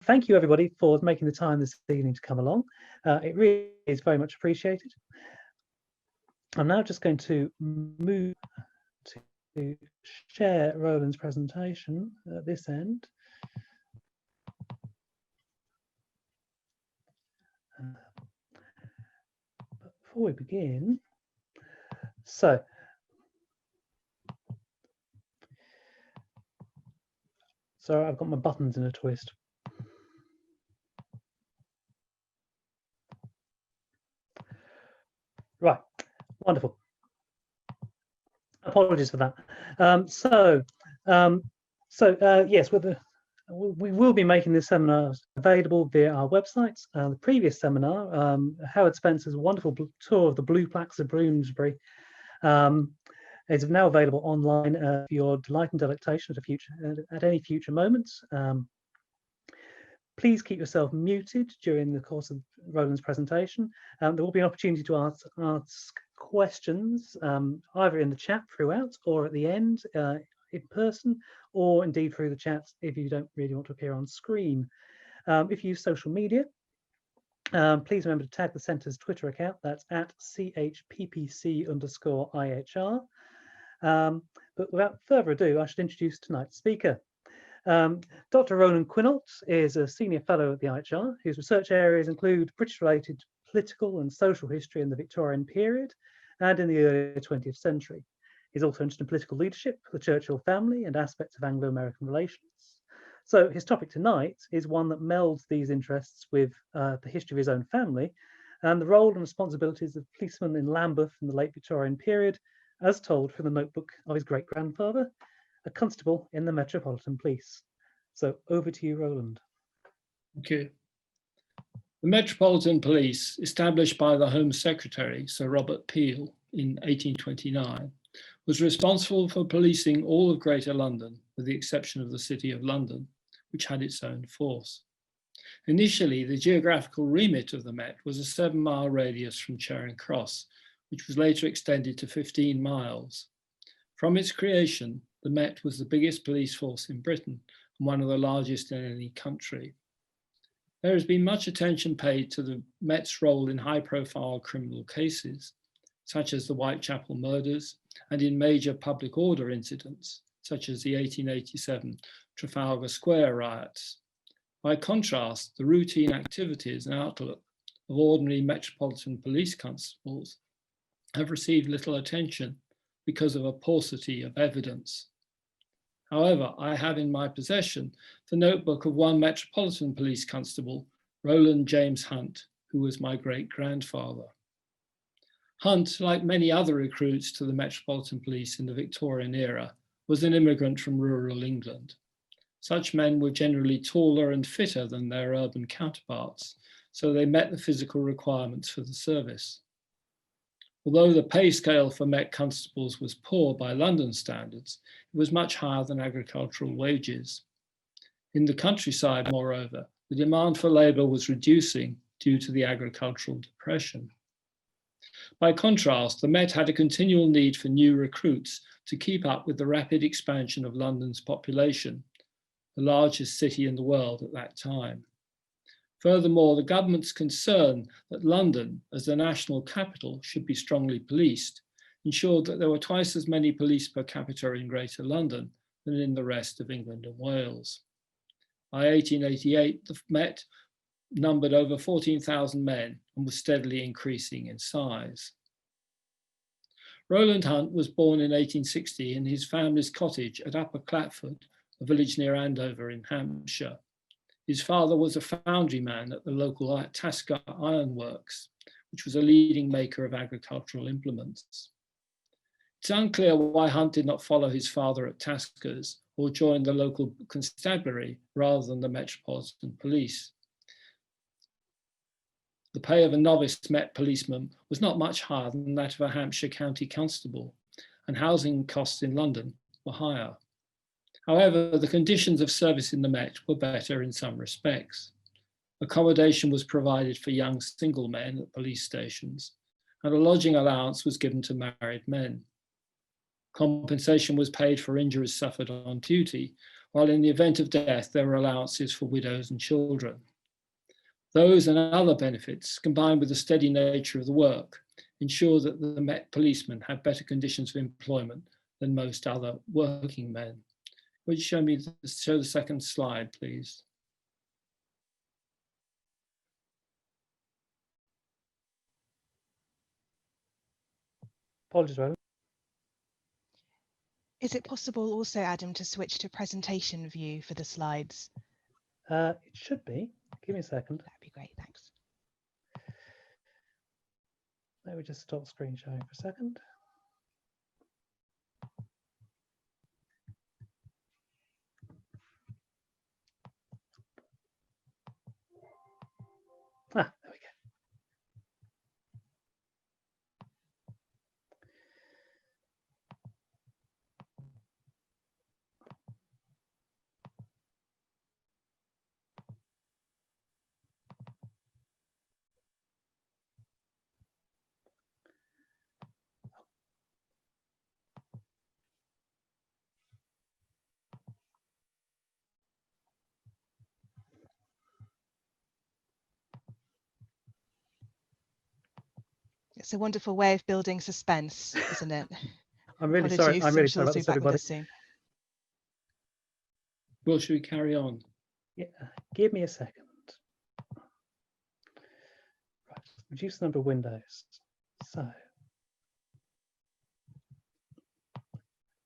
thank you everybody for making the time this evening to come along. It really is very much appreciated. I'm now just going to move to share Roland's presentation at this end. But before we begin, sorry, I've got my buttons in a twist. Right, wonderful. Apologies for that. Yes, we will be making this seminar available via our website. The previous seminar, Howard Spencer's wonderful tour of the Blue Plaques of Bloomsbury, is now available online for your delight and delectation at any future moment. Please keep yourself muted during the course of Roland's presentation. There will be an opportunity to ask questions either in the chat throughout or at the end in person, or indeed through the chat if you don't really want to appear on screen. If you use social media, please remember to tag the Centre's Twitter account. That's at @CHPPC_IHR. But without further ado, I should introduce tonight's speaker. Dr. Roland Quinault is a senior fellow at the IHR, whose research areas include British-related political and social history in the Victorian period and in the early 20th century. He's also interested in political leadership, the Churchill family, and aspects of Anglo-American relations. So his topic tonight is one that melds these interests with the history of his own family and the role and responsibilities of policemen in Lambeth in the late Victorian period, as told from the notebook of his great-grandfather, a constable in the Metropolitan Police. So over to you, Roland. Thank you. The Metropolitan Police, established by the Home Secretary, Sir Robert Peel, in 1829, was responsible for policing all of Greater London, with the exception of the City of London, which had its own force. Initially, the geographical remit of the Met was a 7-mile radius from Charing Cross, which was later extended to 15 miles. From its creation, the Met was the biggest police force in Britain and one of the largest in any country. There has been much attention paid to the Met's role in high-profile criminal cases, such as the Whitechapel murders, and in major public order incidents, such as the 1887 Trafalgar Square riots. By contrast, the routine activities and outlook of ordinary Metropolitan Police constables have received little attention because of a paucity of evidence. However, I have in my possession the notebook of one Metropolitan Police constable, Roland James Hunt, who was my great-grandfather. Hunt, like many other recruits to the Metropolitan Police in the Victorian era, was an immigrant from rural England. Such men were generally taller and fitter than their urban counterparts, so they met the physical requirements for the service. Although the pay scale for Met constables was poor by London standards, it was much higher than agricultural wages. In the countryside, moreover, the demand for labour was reducing due to the agricultural depression. By contrast, the Met had a continual need for new recruits to keep up with the rapid expansion of London's population, the largest city in the world at that time. Furthermore, the government's concern that London, as the national capital, should be strongly policed, ensured that there were twice as many police per capita in Greater London than in the rest of England and Wales. By 1888, the Met numbered over 14,000 men and was steadily increasing in size. Rowland Hunt was born in 1860 in his family's cottage at Upper Clapford, a village near Andover in Hampshire. His father was a foundryman at the local Tasker Iron Works, which was a leading maker of agricultural implements. It's unclear why Hunt did not follow his father at Tasker's or join the local constabulary rather than the Metropolitan Police. The pay of a novice Met policeman was not much higher than that of a Hampshire county constable, and housing costs in London were higher. However, the conditions of service in the Met were better in some respects. Accommodation was provided for young single men at police stations, and a lodging allowance was given to married men. Compensation was paid for injuries suffered on duty, while in the event of death, there were allowances for widows and children. Those and other benefits, combined with the steady nature of the work, ensure that the Met policemen have better conditions of employment than most other working men. Would you show the second slide, please? Apologies, Roland. Is it possible also, Adam, to switch to presentation view for the slides? It should be. Give me a second. That'd be great, thanks. Let me just stop screen sharing for a second. Ah, there we go. It's a wonderful way of building suspense, isn't it? I'm really sorry. I'm really sorry about She'll this, be back with everybody. us soon. Well, should we carry on? Yeah, give me a second. Right, reduce the number of windows. So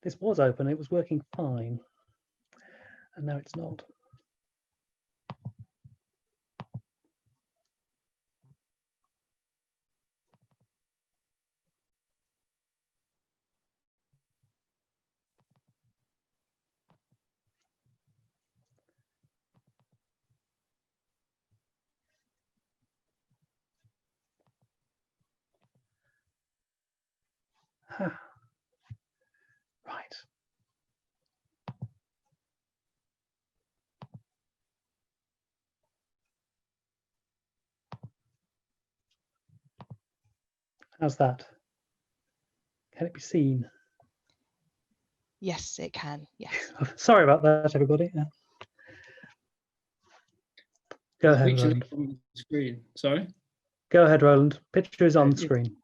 this was open, it was working fine, and now it's not. Right. How's that? Can it be seen? Yes, it can. Yes. Sorry about that, everybody. Yeah. Go ahead, Roland. On the screen. Sorry. Go ahead, Roland. Picture is on the screen.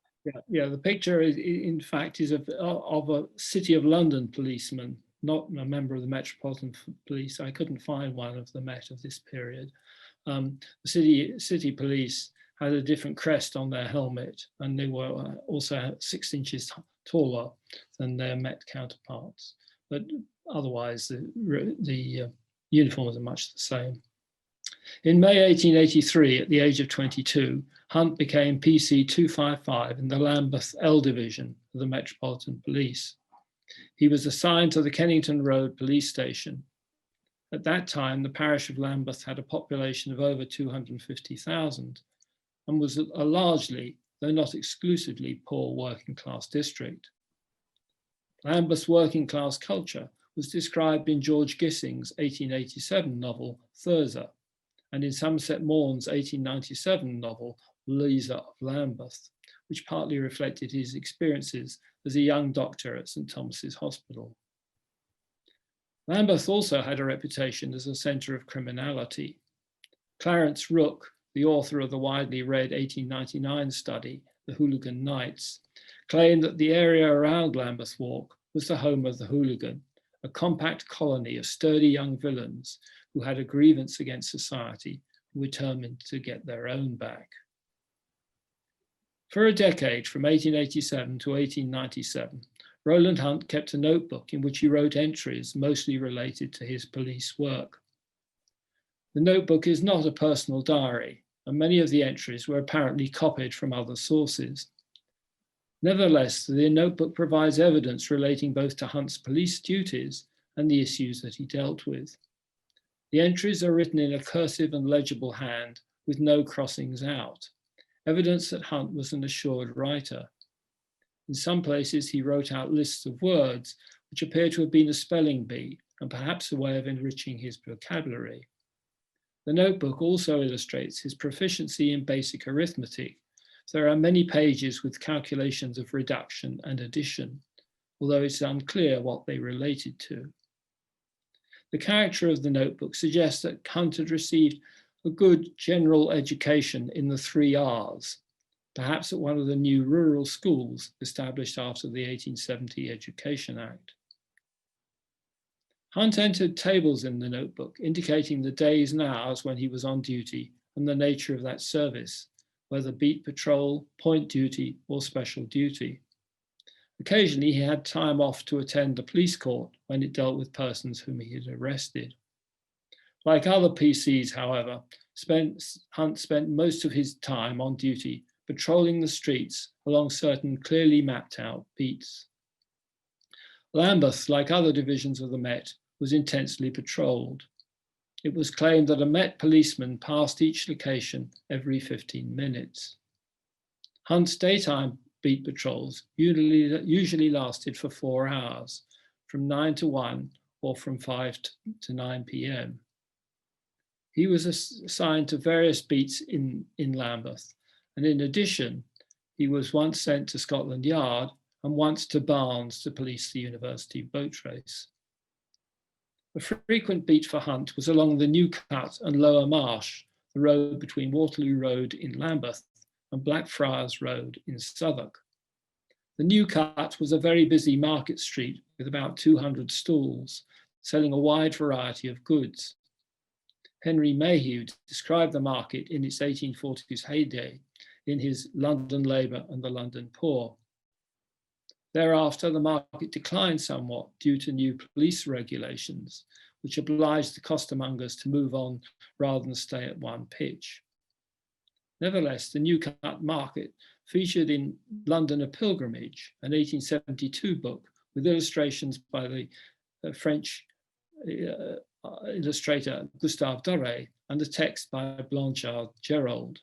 Yeah. The picture is, in fact, is of a City of London policeman, not a member of the Metropolitan Police. I couldn't find one of the Met of this period. The city police had a different crest on their helmet, and they were also 6 inches taller than their Met counterparts. But otherwise, the uniforms are much the same. In May 1883, at the age of 22, Hunt became PC 255 in the Lambeth L Division of the Metropolitan Police. He was assigned to the Kennington Road police station. At that time, the parish of Lambeth had a population of over 250,000 and was a largely, though not exclusively, poor working class district. Lambeth's working class culture was described in George Gissing's 1887 novel, Thurza, and in Somerset Maugham's 1897 novel, Lisa of Lambeth, which partly reflected his experiences as a young doctor at St. Thomas's Hospital. Lambeth also had a reputation as a centre of criminality. Clarence Rooke, the author of the widely read 1899 study, The Hooligan Nights, claimed that the area around Lambeth Walk was the home of the hooligan, a compact colony of sturdy young villains who had a grievance against society and were determined to get their own back. For a decade, from 1887 to 1897, Roland Hunt kept a notebook in which he wrote entries mostly related to his police work. The notebook is not a personal diary, and many of the entries were apparently copied from other sources. Nevertheless, the notebook provides evidence relating both to Hunt's police duties and the issues that he dealt with. The entries are written in a cursive and legible hand with no crossings out, evidence that Hunt was an assured writer. In some places, he wrote out lists of words which appear to have been a spelling bee and perhaps a way of enriching his vocabulary. The notebook also illustrates his proficiency in basic arithmetic. There are many pages with calculations of reduction and addition, although it's unclear what they related to. The character of the notebook suggests that Hunt had received a good general education in the 3 R's, perhaps at one of the new rural schools established after the 1870 Education Act. Hunt entered tables in the notebook indicating the days and hours when he was on duty and the nature of that service, whether beat patrol, point duty, or special duty. Occasionally, he had time off to attend a police court when it dealt with persons whom he had arrested. Like other PCs, however, Hunt spent most of his time on duty patrolling the streets along certain clearly mapped out beats. Lambeth, like other divisions of the Met, was intensely patrolled. It was claimed that a Met policeman passed each location every 15 minutes. Hunt's daytime beat patrols usually lasted for 4 hours, from 9 to 1 or from 5 to 9 p.m. He was assigned to various beats in Lambeth, and in addition, he was once sent to Scotland Yard and once to Barnes to police the university boat race. A frequent beat for Hunt was along the New Cut and Lower Marsh, the road between Waterloo Road in Lambeth and Blackfriars Road in Southwark. The New Cut was a very busy market street with about 200 stalls, selling a wide variety of goods. Henry Mayhew described the market in its 1840s heyday in his London Labour and the London Poor. Thereafter, the market declined somewhat due to new police regulations, which obliged the costermongers to move on rather than stay at one pitch. Nevertheless, the New Cut market featured in London a Pilgrimage, an 1872 book with illustrations by the French illustrator Gustave Doré and a text by Blanchard Gerald.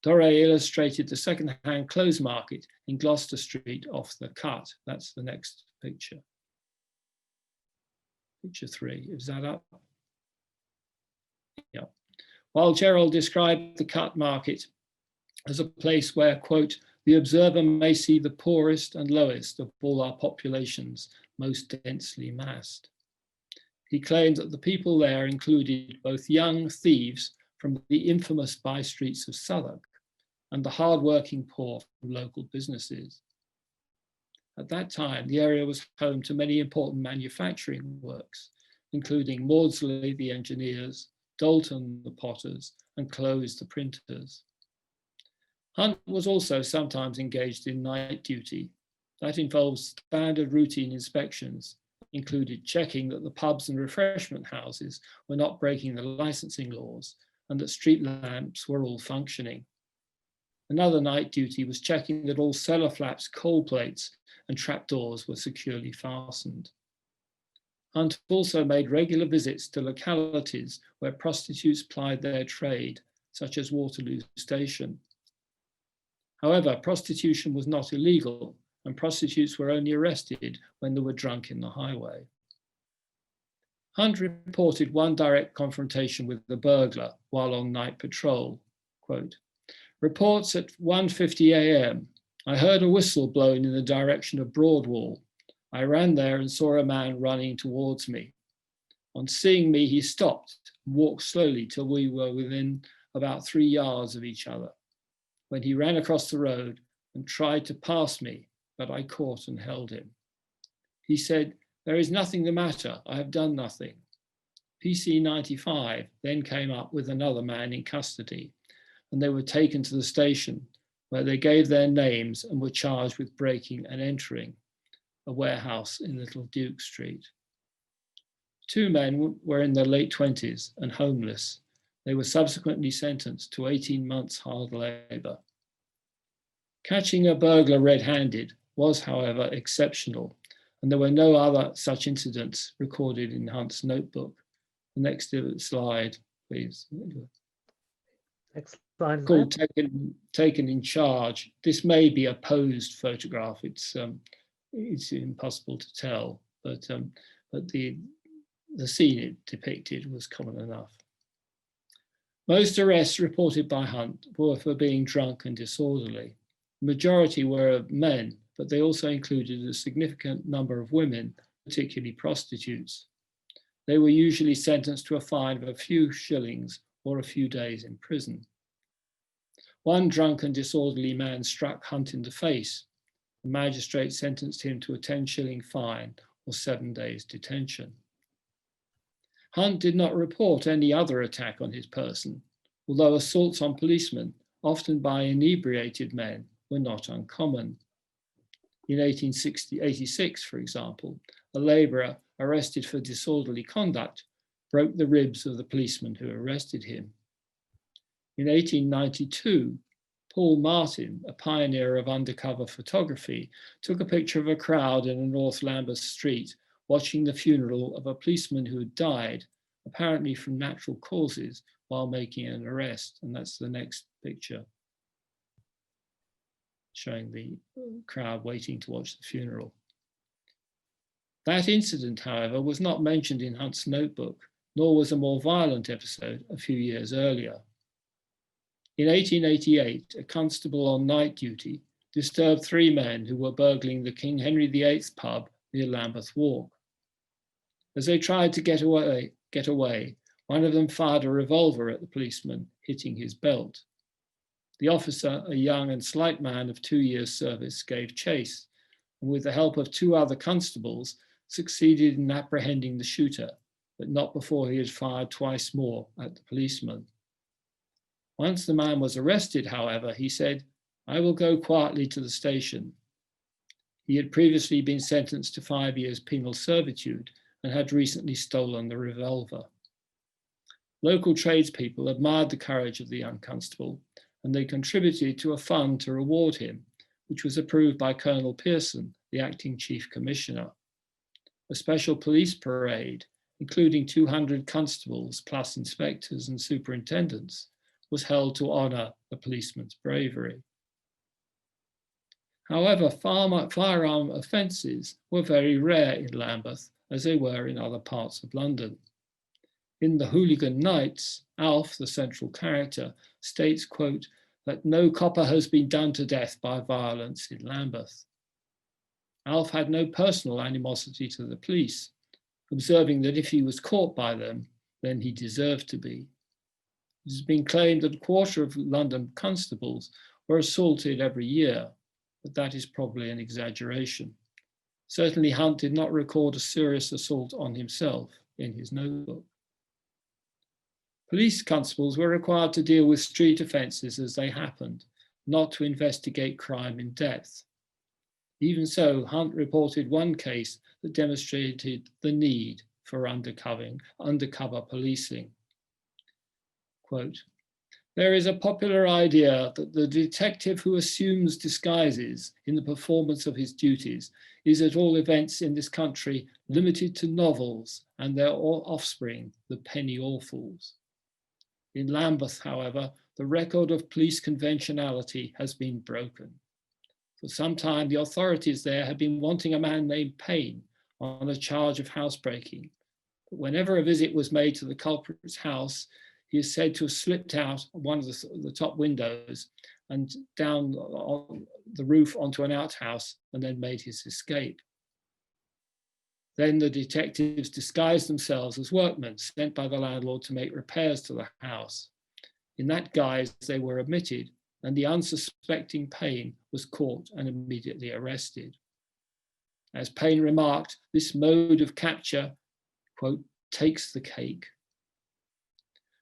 Doré illustrated the second-hand clothes market in Gloucester Street off the Cut. That's the next picture. Picture 3, is that up? Yeah. While Gerald described the Cut market as a place where, quote, the observer may see the poorest and lowest of all our populations most densely massed. He claimed that the people there included both young thieves from the infamous by-streets of Southwark and the hard-working poor from local businesses. At that time, the area was home to many important manufacturing works, including Maudsley, the engineers, Dalton, the potters, and Clowes, the printers. Hunt was also sometimes engaged in night duty. That involves standard routine inspections, included checking that the pubs and refreshment houses were not breaking the licensing laws and that street lamps were all functioning. Another night duty was checking that all cellar flaps, coal plates, and trapdoors were securely fastened. Hunt also made regular visits to localities where prostitutes plied their trade, such as Waterloo Station. However, prostitution was not illegal, and prostitutes were only arrested when they were drunk in the highway. Hunt reported one direct confrontation with the burglar while on night patrol. Quote, reports at 1:50 a.m. I heard a whistle blown in the direction of Broadwall. I ran there and saw a man running towards me. On seeing me, he stopped and walked slowly till we were within about 3 yards of each other, when he ran across the road and tried to pass me, but I caught and held him. He said, there is nothing the matter, I have done nothing. PC 95 then came up with another man in custody, and they were taken to the station, where they gave their names and were charged with breaking and entering a warehouse in Little Duke Street. 2 men were in their late 20s and homeless. They were subsequently sentenced to 18 months hard labor. Catching a burglar red-handed was, however, exceptional, and there were no other such incidents recorded in Hunt's notebook. The next slide, please. Next slide. Called taken in charge. This may be a posed photograph. It's impossible to tell, but the scene it depicted was common enough. Most arrests reported by Hunt were for being drunk and disorderly. The majority were of men, but they also included a significant number of women, particularly prostitutes. they were usually sentenced to a fine of a few shillings or a few days in prison. One drunken, disorderly man struck Hunt in the face. The magistrate sentenced him to a 10-shilling fine or 7 days detention. Hunt did not report any other attack on his person, although assaults on policemen, often by inebriated men, were not uncommon. In 1886, for example, a labourer arrested for disorderly conduct broke the ribs of the policeman who arrested him. In 1892, Paul Martin, a pioneer of undercover photography, took a picture of a crowd in a North Lambeth street watching the funeral of a policeman who had died, apparently from natural causes, while making an arrest. And that's the next picture, showing the crowd waiting to watch the funeral. That incident, however, was not mentioned in Hunt's notebook, nor was a more violent episode a few years earlier. In 1888, a constable on night duty disturbed 3 men who were burgling the King Henry VIII pub near Lambeth Walk. As they tried to get away, one of them fired a revolver at the policeman, hitting his belt. The officer, a young and slight man of 2 years' service, gave chase, and with the help of 2 other constables, succeeded in apprehending the shooter, but not before he had fired twice more at the policeman. Once the man was arrested, however, he said, "I will go quietly to the station." He had previously been sentenced to 5 years penal servitude and had recently stolen the revolver. Local tradespeople admired the courage of the young constable, and they contributed to a fund to reward him, which was approved by Colonel Pearson, the acting chief commissioner. A special police parade, including 200 constables plus inspectors and superintendents, was held to honour the policeman's bravery. However, firearm offences were very rare in Lambeth, as they were in other parts of London. In The Hooligan Nights, Alf, the central character, states, quote, that no copper has been done to death by violence in Lambeth. Alf had no personal animosity to the police, observing that if he was caught by them, then he deserved to be. It has been claimed that a quarter of London constables were assaulted every year, but that is probably an exaggeration. Certainly Hunt did not record a serious assault on himself in his notebook. Police constables were required to deal with street offences as they happened, not to investigate crime in depth. Even so, Hunt reported one case that demonstrated the need for undercover policing. Quote, "There is a popular idea that the detective who assumes disguises in the performance of his duties is at all events in this country limited to novels and their offspring, the penny awfuls. In Lambeth, however, the record of police conventionality has been broken. For some time, the authorities there had been wanting a man named Payne on a charge of housebreaking. But whenever a visit was made to the culprit's house, he is said to have slipped out one of the top windows and down on the roof onto an outhouse and then made his escape. Then the detectives disguised themselves as workmen sent by the landlord to make repairs to the house. In that guise, they were admitted, and the unsuspecting Payne was caught and immediately arrested. As Payne remarked, this mode of capture, quote, takes the cake.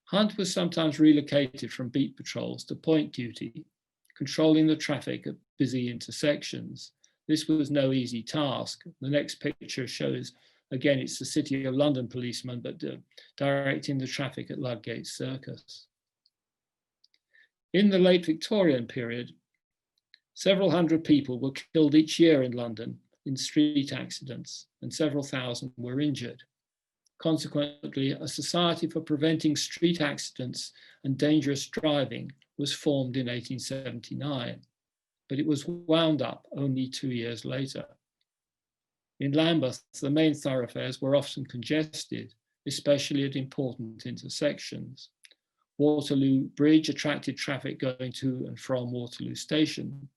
Hunt was sometimes relocated from beat patrols to point duty, controlling the traffic at busy intersections. This was no easy task. The next picture shows, again, it's the City of London policeman, but directing the traffic at Ludgate Circus. In the late Victorian period, several hundred people were killed each year in London in street accidents, and several thousand were injured. Consequently, a Society for Preventing Street Accidents and Dangerous Driving was formed in 1879, but it was wound up only 2 years later. In Lambeth, the main thoroughfares were often congested, especially at important intersections. Waterloo Bridge attracted traffic going to and from Waterloo Station,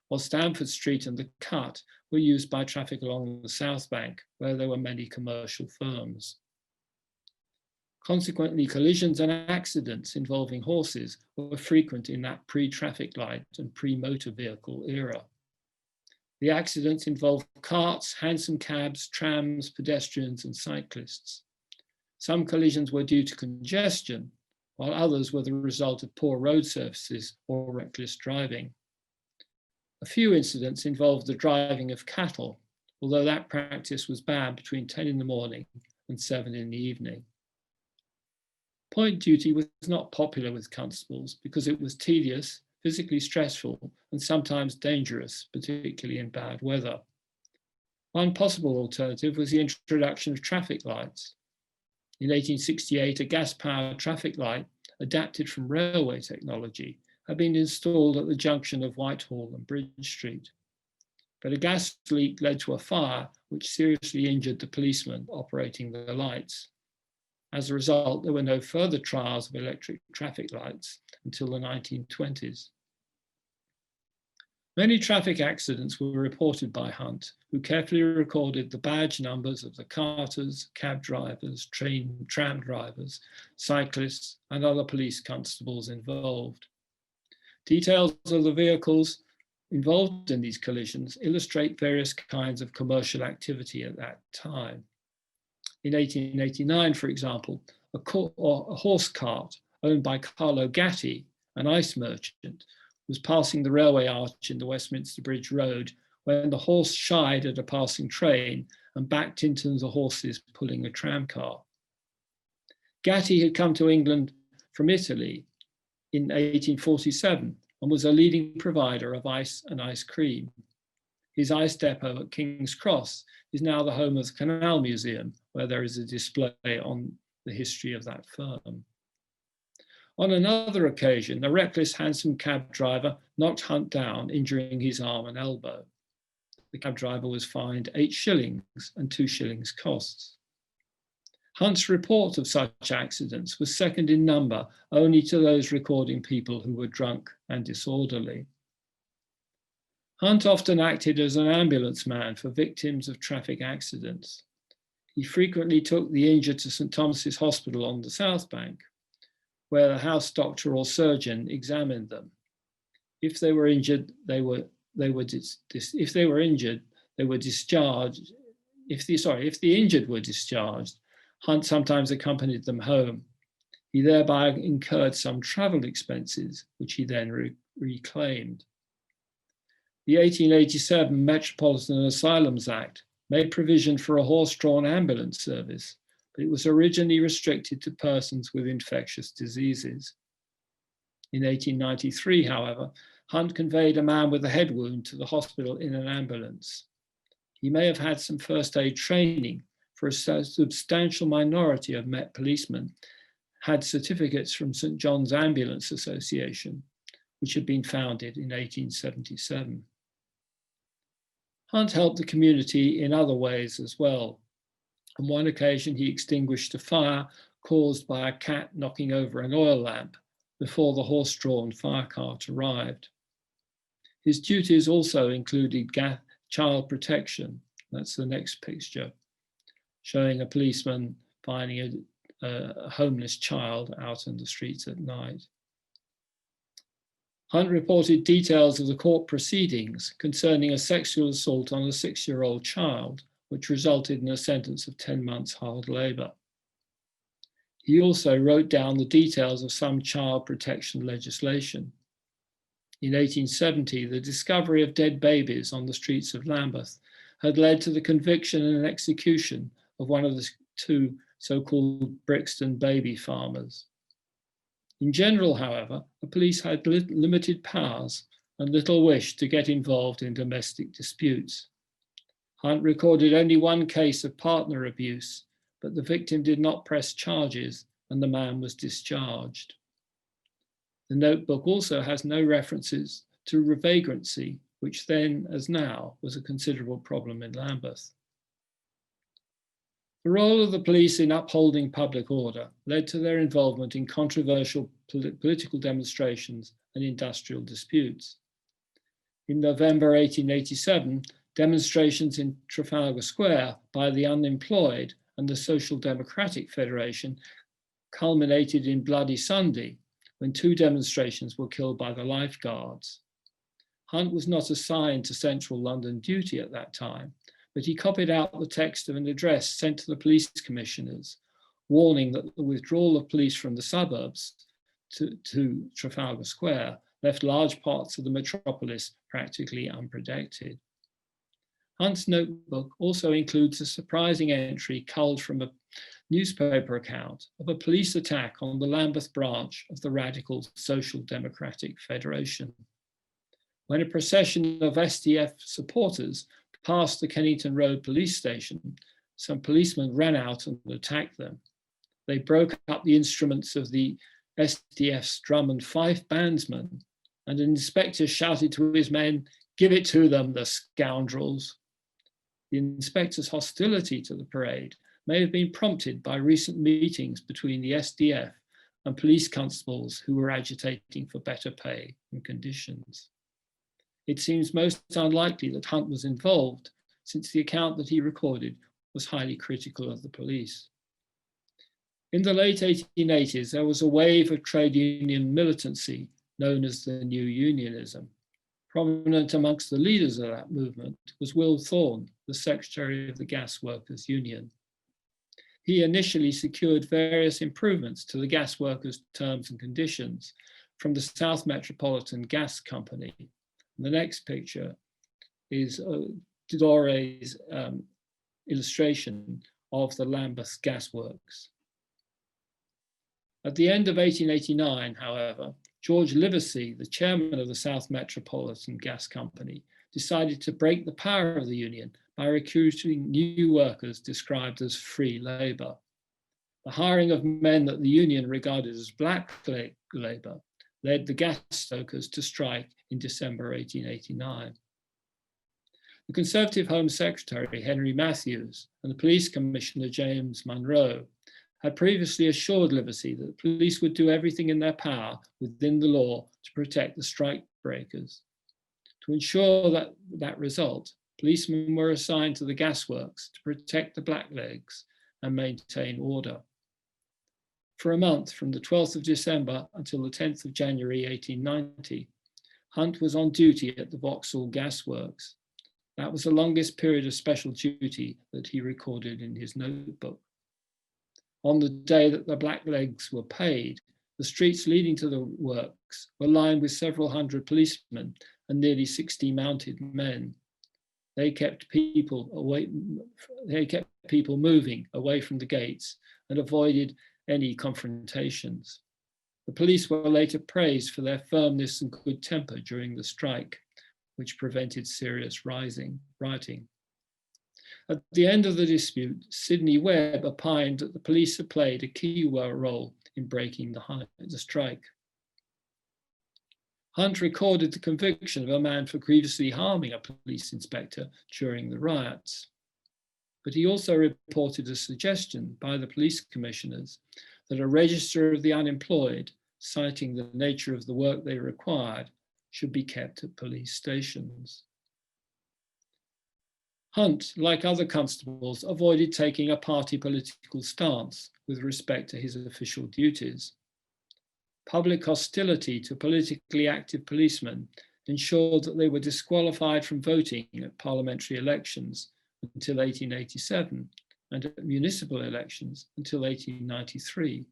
while Stamford Street and the Cut were used by traffic along the South Bank, where there were many commercial firms. Consequently, collisions and accidents involving horses were frequent in that pre-traffic light and pre-motor vehicle era. The accidents involved carts, hansom cabs, trams, pedestrians, and cyclists. Some collisions were due to congestion, while others were the result of poor road surfaces or reckless driving. A few incidents involved the driving of cattle, although that practice was banned between 10 in the morning and 7 in the evening. Point duty was not popular with constables because it was tedious, physically stressful, and sometimes dangerous, particularly in bad weather. One possible alternative was the introduction of traffic lights. In 1868, a gas-powered traffic light, adapted from railway technology, had been installed at the junction of Whitehall and Bridge Street. But a gas leak led to a fire which seriously injured the policeman operating the lights. As a result, there were no further trials of electric traffic lights until the 1920s. Many traffic accidents were reported by Hunt, who carefully recorded the badge numbers of the carters, cab drivers, tram drivers, cyclists, and other police constables involved. Details of the vehicles involved in these collisions illustrate various kinds of commercial activity at that time. In 1889, for example, a horse cart owned by Carlo Gatti, an ice merchant, was passing the railway arch in the Westminster Bridge Road when the horse shied at a passing train and backed into the horses pulling a tramcar. Gatti had come to England from Italy in 1847 and was a leading provider of ice and ice cream. His ice depot at King's Cross is now the home of the Canal Museum, where there is a display on the history of that firm. On another occasion, a reckless hansom cab driver knocked Hunt down, injuring his arm and elbow. The cab driver was fined 8 shillings and 2 shillings costs. Hunt's report of such accidents was second in number only to those recording people who were drunk and disorderly. Hunt often acted as an ambulance man for victims of traffic accidents. He frequently took the injured to St. Thomas's Hospital on the South Bank, where the house doctor or surgeon examined them. If they were injured, they were discharged. If the injured were discharged, Hunt sometimes accompanied them home. He thereby incurred some travel expenses, which he then reclaimed. The 1887 Metropolitan Asylums Act made provision for a horse-drawn ambulance service, but it was originally restricted to persons with infectious diseases. In 1893, however, Hunt conveyed a man with a head wound to the hospital in an ambulance. He may have had some first aid training, for a substantial minority of Met policemen had certificates from St. John's Ambulance Association, which had been founded in 1877. Hunt helped the community in other ways as well. On one occasion, he extinguished a fire caused by a cat knocking over an oil lamp before the horse-drawn fire cart arrived. His duties also included child protection. That's the next picture, showing a policeman finding a homeless child out in the streets at night. Hunt reported details of the court proceedings concerning a sexual assault on a 6-year-old child, which resulted in a sentence of 10 months hard labor. He also wrote down the details of some child protection legislation. In 1870, the discovery of dead babies on the streets of Lambeth had led to the conviction and execution of one of the 2 so-called Brixton baby farmers. In general, however, the police had limited powers and little wish to get involved in domestic disputes. Hunt recorded only 1 case of partner abuse, but the victim did not press charges and the man was discharged. The notebook also has no references to vagrancy, which then, as now, was a considerable problem in Lambeth. The role of the police in upholding public order led to their involvement in controversial political demonstrations and industrial disputes. In November 1887, demonstrations in Trafalgar Square by the unemployed and the Social Democratic Federation culminated in Bloody Sunday, when 2 demonstrations were killed by the lifeguards. Hunt was not assigned to central London duty at that time, but he copied out the text of an address sent to the police commissioners, warning that the withdrawal of police from the suburbs to Trafalgar Square left large parts of the metropolis practically unprotected. Hunt's notebook also includes a surprising entry culled from a newspaper account of a police attack on the Lambeth branch of the radical Social Democratic Federation. When a procession of SDF supporters passed the Kennington Road police station, some policemen ran out and attacked them. They broke up the instruments of the SDF's drum and fife bandsmen, and an inspector shouted to his men, "Give it to them, the scoundrels." The inspector's hostility to the parade may have been prompted by recent meetings between the SDF and police constables who were agitating for better pay and conditions. It seems most unlikely that Hunt was involved, since the account that he recorded was highly critical of the police. In the late 1880s, there was a wave of trade union militancy known as the New Unionism. Prominent amongst the leaders of that movement was Will Thorne, the secretary of the Gasworkers Union. He initially secured various improvements to the gasworkers' terms and conditions from the South Metropolitan Gas Company. The next picture is Dore's illustration of the Lambeth gasworks. At the end of 1889, however, George Livesey, the chairman of the South Metropolitan Gas Company, decided to break the power of the union by recruiting new workers described as free labour. The hiring of men that the union regarded as black labour led the gas stokers to strike in December 1889. The Conservative Home Secretary, Henry Matthews, and the Police Commissioner, James Munro, had previously assured Livesey that the police would do everything in their power within the law to protect the strike breakers. To ensure that result, policemen were assigned to the gasworks to protect the blacklegs and maintain order. For a month, from the 12th of December until the 10th of January 1890, Hunt was on duty at the Vauxhall Gasworks. That was the longest period of special duty that he recorded in his notebook. On the day that the blacklegs were paid, the streets leading to the works were lined with several hundred policemen and nearly 60 mounted men. They kept people moving away from the gates and avoided any confrontations. The police were later praised for their firmness and good temper during the strike, which prevented serious rioting. At the end of the dispute, Sidney Webb opined that the police had played a key role in breaking the strike. Hunt recorded the conviction of a man for grievously harming a police inspector during the riots. But he also reported a suggestion by the police commissioners that a register of the unemployed, citing the nature of the work they required, should be kept at police stations. Hunt, like other constables, avoided taking a party political stance with respect to his official duties. Public hostility to politically active policemen ensured that they were disqualified from voting at parliamentary elections until 1887 and at municipal elections until 1893.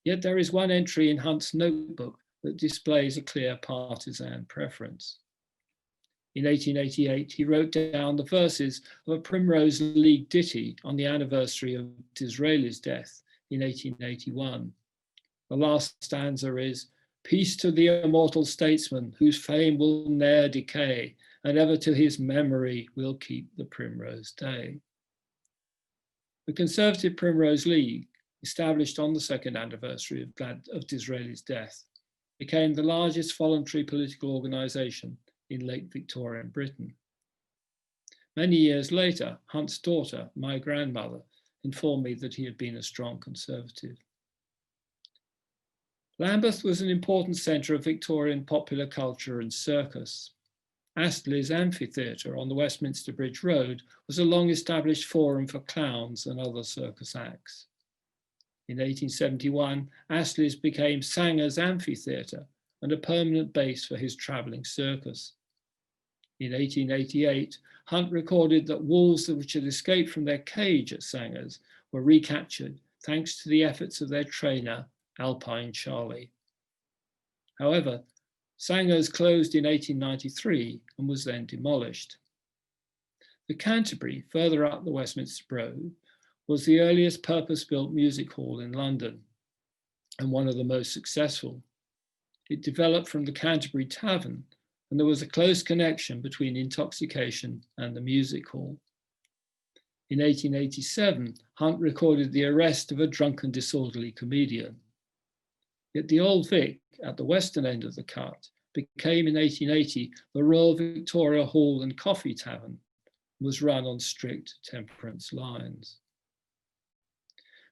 Yet there is one entry in Hunt's notebook that displays a clear partisan preference. In 1888, he wrote down the verses of a Primrose League ditty on the anniversary of Disraeli's death in 1881. The last stanza is, "Peace to the immortal statesman whose fame will ne'er decay, and ever to his memory we'll keep the Primrose Day." The Conservative Primrose League, established on the second anniversary of Disraeli's death, became the largest voluntary political organisation in late Victorian Britain. Many years later, Hunt's daughter, my grandmother, informed me that he had been a strong Conservative. Lambeth was an important centre of Victorian popular culture and circus. Astley's Amphitheatre on the Westminster Bridge Road was a long-established forum for clowns and other circus acts. In 1871, Astley's became Sanger's Amphitheatre and a permanent base for his travelling circus. In 1888, Hunt recorded that wolves which had escaped from their cage at Sanger's were recaptured thanks to the efforts of their trainer, Alpine Charlie. However, Sanger's closed in 1893 and was then demolished. The Canterbury, further up the Westminster Road, was the earliest purpose-built music hall in London and one of the most successful. It developed from the Canterbury Tavern, and there was a close connection between intoxication and the music hall. In 1887, Hunt recorded the arrest of a drunken, disorderly comedian. Yet the Old Vic, at the western end of the cut, became in 1880 the Royal Victoria Hall and Coffee Tavern, and was run on strict temperance lines.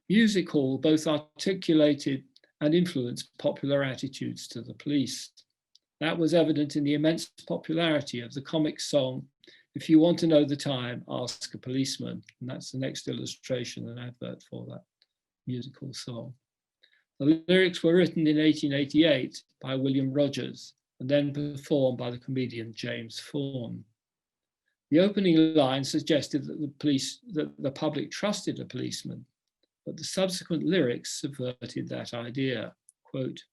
Music hall both articulated and influenced popular attitudes to the police. That was evident in the immense popularity of the comic song, "If you want to know the time, ask a policeman." And that's the next illustration and advert for that musical song. The lyrics were written in 1888 by William Rogers and then performed by the comedian James Fawn. The opening line suggested that the public trusted a policeman, but the subsequent lyrics subverted that idea. Quote,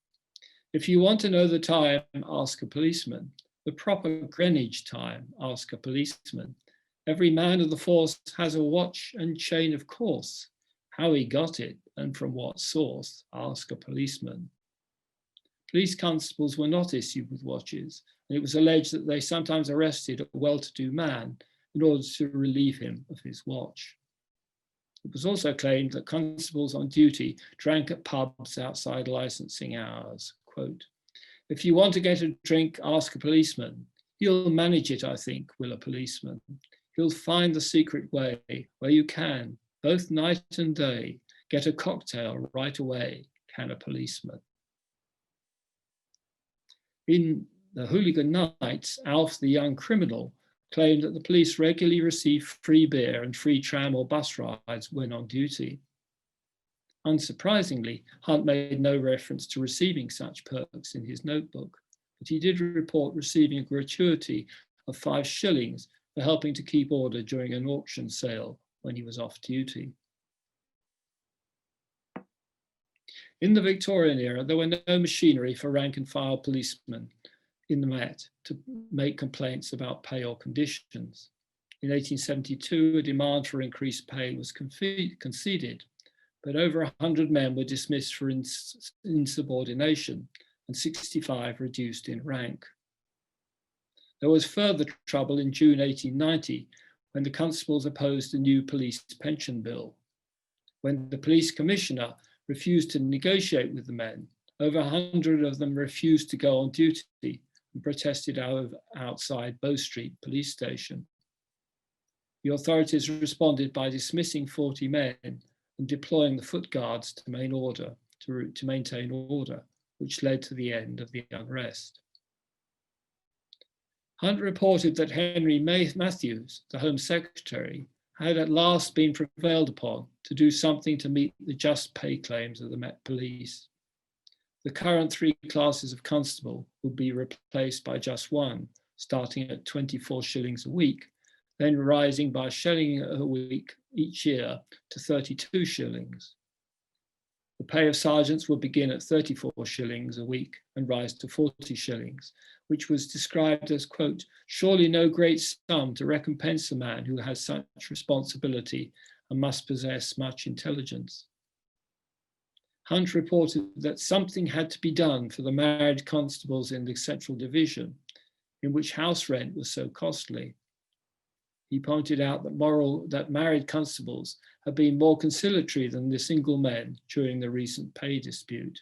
"If you want to know the time, ask a policeman. The proper Greenwich time, ask a policeman. Every man of the force has a watch and chain of course. How he got it and from what source, ask a policeman." Police constables were not issued with watches, and it was alleged that they sometimes arrested a well-to-do man in order to relieve him of his watch. It was also claimed that constables on duty drank at pubs outside licensing hours. Quote, "If you want to get a drink, ask a policeman. He'll manage it, I think, will a policeman. He'll find the secret way where you can, both night and day, get a cocktail right away, can a policeman." In the Hooligan Nights, Alf the young criminal claimed that the police regularly received free beer and free tram or bus rides when on duty. Unsurprisingly, Hunt made no reference to receiving such perks in his notebook, but he did report receiving a gratuity of 5 shillings for helping to keep order during an auction sale when he was off duty. In the Victorian era, there were no machinery for rank and file policemen in the Met to make complaints about pay or conditions. In 1872, a demand for increased pay was conceded, but over 100 men were dismissed for insubordination and 65 reduced in rank. There was further trouble in June 1890 when the constables opposed a new police pension bill. When the police commissioner refused to negotiate with the men, over 100 of them refused to go on duty and protested outside Bow Street police station. The authorities responded by dismissing 40 men and deploying the foot guards to maintain order, which led to the end of the unrest. Hunt reported that Henry Matthews, the Home Secretary, had at last been prevailed upon to do something to meet the just pay claims of the Met Police. The current 3 classes of constable would be replaced by just 1, starting at 24 shillings a week, then rising by a shilling a week each year to 32 shillings. The pay of sergeants would begin at 34 shillings a week and rise to 40 shillings, which was described as, quote, "surely no great sum to recompense a man who has such responsibility and must possess much intelligence." Hunt reported that something had to be done for the married constables in the Central Division, in which house rent was so costly. He pointed out that married constables had been more conciliatory than the single men during the recent pay dispute.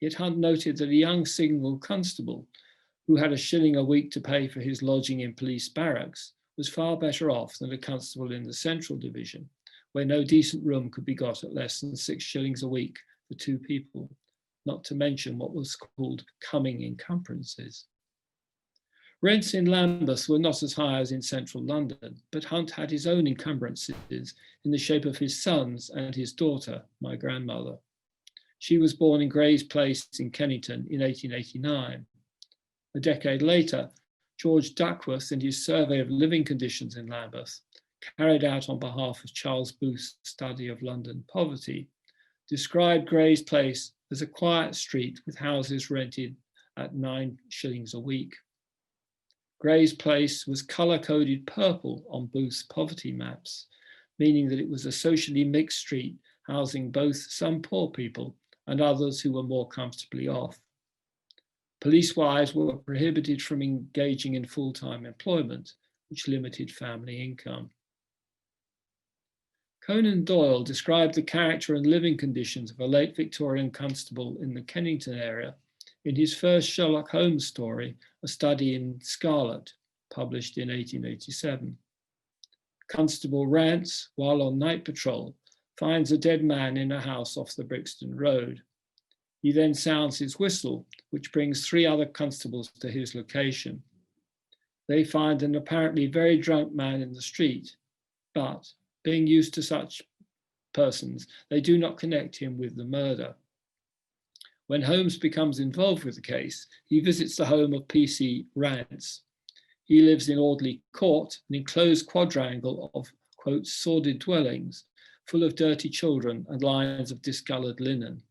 Yet Hunt noted that a young single constable who had a shilling a week to pay for his lodging in police barracks was far better off than a constable in the Central Division, where no decent room could be got at less than 6 shillings a week for 2 people, not to mention what was called coming encumbrances. Rents in Lambeth were not as high as in central London, but Hunt had his own encumbrances in the shape of his sons and his daughter, my grandmother. She was born in Gray's Place in Kennington in 1889. A decade later, George Duckworth, in his survey of living conditions in Lambeth, carried out on behalf of Charles Booth's study of London poverty, described Gray's Place as a quiet street with houses rented at 9 shillings a week. Gray's Place was colour-coded purple on Booth's poverty maps, meaning that it was a socially mixed street housing both some poor people and others who were more comfortably off. Police wives were prohibited from engaging in full-time employment, which limited family income. Conan Doyle described the character and living conditions of a late Victorian constable in the Kennington area in his first Sherlock Holmes story, A Study in Scarlet, published in 1887. Constable Rance, while on night patrol, finds a dead man in a house off the Brixton Road. He then sounds his whistle, which brings 3 other constables to his location. They find an apparently very drunk man in the street, but being used to such persons, they do not connect him with the murder. When Holmes becomes involved with the case, he visits the home of PC Rance. He lives in Audley Court, an enclosed quadrangle of, quote, sordid dwellings, full of dirty children and lines of discoloured linen.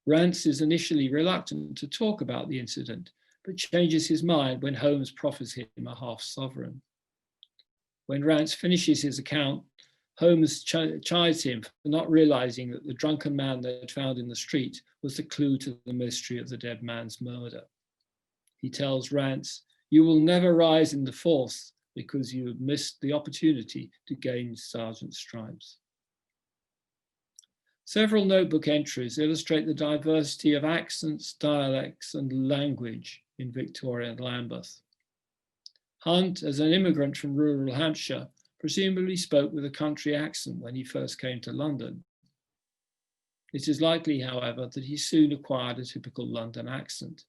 Rance is initially reluctant to talk about the incident, but changes his mind when Holmes proffers him a half-sovereign. When Rance finishes his account, Holmes chides him for not realising that the drunken man they had found in the street was the clue to the mystery of the dead man's murder. He tells Rance, "You will never rise in the force because you have missed the opportunity to gain sergeant's stripes." Several notebook entries illustrate the diversity of accents, dialects, and language in Victorian Lambeth. Hunt, as an immigrant from rural Hampshire, presumably spoke with a country accent when he first came to London. It is likely, however, that he soon acquired a typical London accent.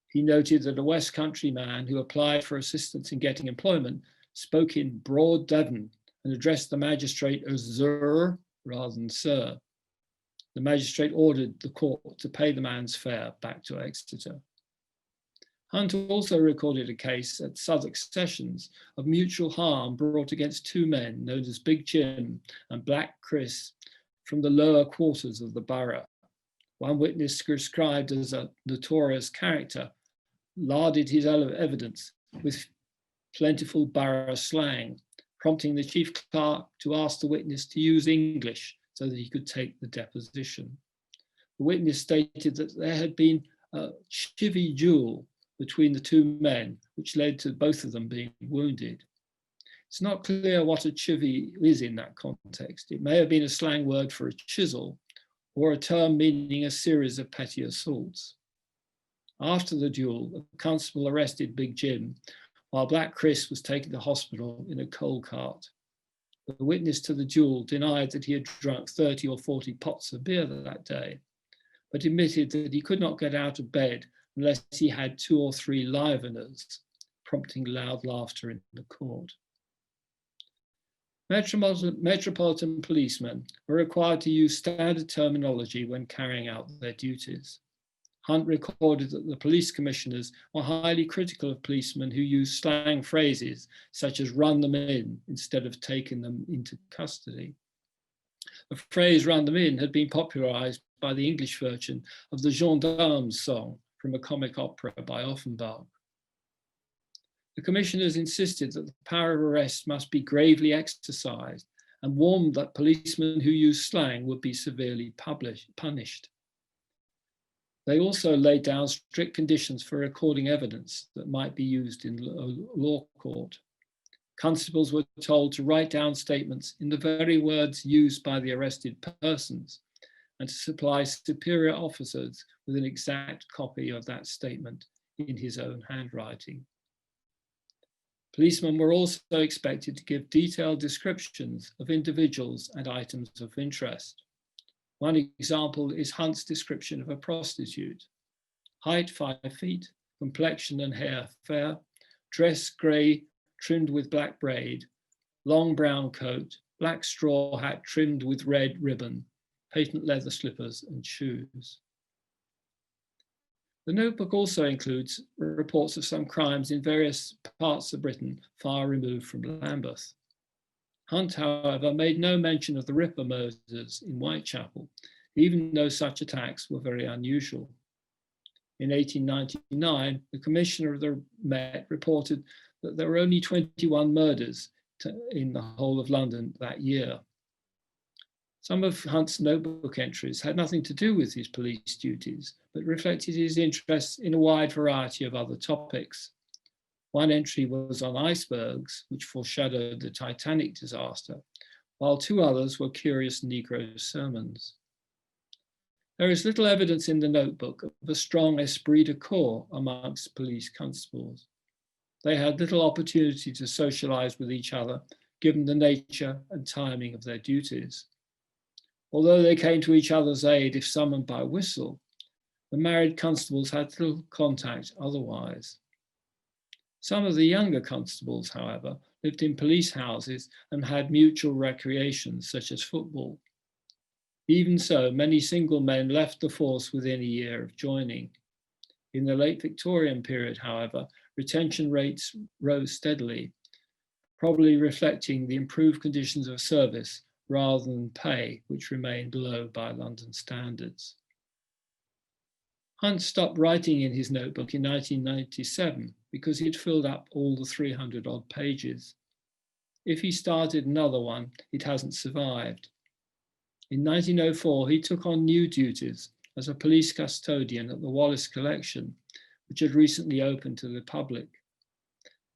He noted that a West Country man who applied for assistance in getting employment spoke in broad Devon and addressed the magistrate as "Sir" rather than "Sir." The magistrate ordered the court to pay the man's fare back to Exeter. Hunt also recorded a case at Southwark Sessions of mutual harm brought against 2 men known as Big Jim and Black Chris from the lower quarters of the borough. One witness, described as a notorious character, larded his evidence with plentiful borough slang, prompting the chief clerk to ask the witness to use English so that he could take the deposition. The witness stated that there had been a chivvy duel between the 2 men, which led to both of them being wounded. It's not clear what a chivvy is in that context. It may have been a slang word for a chisel or a term meaning a series of petty assaults. After the duel, the constable arrested Big Jim, while Black Chris was taken to hospital in a coal cart. The witness to the duel denied that he had drunk 30 or 40 pots of beer that day, but admitted that he could not get out of bed unless he had 2 or 3 liveners, prompting loud laughter in the court. Metropolitan policemen were required to use standard terminology when carrying out their duties. Hunt recorded that the police commissioners were highly critical of policemen who used slang phrases such as "run them in" instead of "taking them into custody." The phrase "run them in" had been popularised by the English version of the Gendarmes song from a comic opera by Offenbach. The commissioners insisted that the power of arrest must be gravely exercised and warned that policemen who used slang would be severely punished. They also laid down strict conditions for recording evidence that might be used in law court. Constables were told to write down statements in the very words used by the arrested persons and to supply superior officers with an exact copy of that statement in his own handwriting. Policemen were also expected to give detailed descriptions of individuals and items of interest. One example is Hunt's description of a prostitute: height 5 feet, complexion and hair fair, dress grey trimmed with black braid, long brown coat, black straw hat trimmed with red ribbon, patent leather slippers and shoes. The notebook also includes reports of some crimes in various parts of Britain far removed from Lambeth. Hunt, however, made no mention of the Ripper murders in Whitechapel, even though such attacks were very unusual. In 1899, the Commissioner of the Met reported that there were only 21 murders in the whole of London that year. Some of Hunt's notebook entries had nothing to do with his police duties, but reflected his interest in a wide variety of other topics. One entry was on icebergs, which foreshadowed the Titanic disaster, while two others were curious Negro sermons. There is little evidence in the notebook of a strong esprit de corps amongst police constables. They had little opportunity to socialize with each other, given the nature and timing of their duties. Although they came to each other's aid if summoned by whistle, the married constables had little contact otherwise. Some of the younger constables, however, lived in police houses and had mutual recreations such as football. Even so, many single men left the force within a year of joining. In the late Victorian period, however, retention rates rose steadily, probably reflecting the improved conditions of service rather than pay, which remained low by London standards. Hunt stopped writing in his notebook in 1997 because he had filled up all the 300-odd pages. If he started another one, it hasn't survived. In 1904, he took on new duties as a police custodian at the Wallace Collection, which had recently opened to the public.